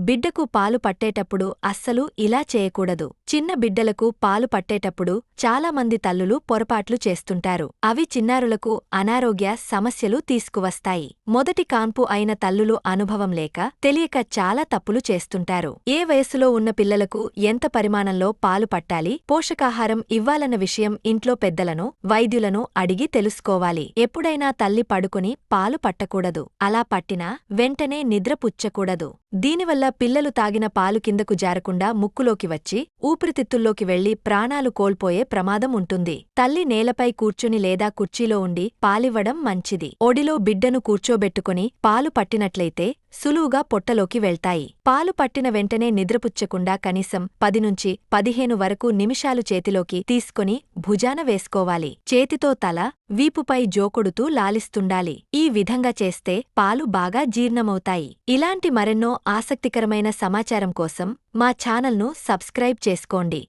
బిడ్డకు పాలు పట్టేటప్పుడు అస్సలు ఇలా చేయకూడదు. చిన్న బిడ్డలకు పాలు పట్టేటప్పుడు చాలామంది తల్లులు పొరపాట్లు చేస్తుంటారు. అవి చిన్నారులకు అనారోగ్య సమస్యలు తీసుకువస్తాయి. మొదటి కాన్పు అయిన తల్లులు అనుభవం లేక తెలియక చాలా తప్పులు చేస్తుంటారు. ఏ వయస్సులో ఉన్న పిల్లలకు ఎంత పరిమాణంలో పాలు పట్టాలి, పోషకాహారం ఇవ్వాలన్న విషయం ఇంట్లో పెద్దలను, వైద్యులను అడిగి తెలుసుకోవాలి. ఎప్పుడైనా తల్లి పడుకుని పాలు పట్టకూడదు. అలా పట్టినా వెంటనే నిద్రపుచ్చకూడదు. దీనివల్ల పిల్లలు తాగిన పాలు కిందకు జారకుండా ముక్కులోకి వచ్చి ఊపిరితిత్తుల్లోకి వెళ్లి ప్రాణాలు కోల్పోయే ప్రమాదం ఉంటుంది. తల్లి నేలపై కూర్చుని లేదా కుర్చీలో ఉండి పాలివ్వడం మంచిది. ఒడిలో బిడ్డను కూర్చోబెట్టుకుని పాలు పట్టినట్లయితే సులువుగా పొట్టలోకి వెళ్తాయి. పాలు పట్టిన వెంటనే నిద్రపుచ్చకుండా కనీసం 10-15 వరకు నిమిషాలు చేతిలోకి తీసుకొని భుజాన వేసుకోవాలి. చేతితో తల, వీపుపై జోకొడుతూ లాలిస్తుండాలి. ఈ విధంగా చేస్తే పాలు బాగా జీర్ణమవుతాయి. ఇలాంటి మరెన్నో ఆసక్తికరమైన సమాచారం కోసం మా ఛానల్ను సబ్స్క్రైబ్ చేసుకోండి.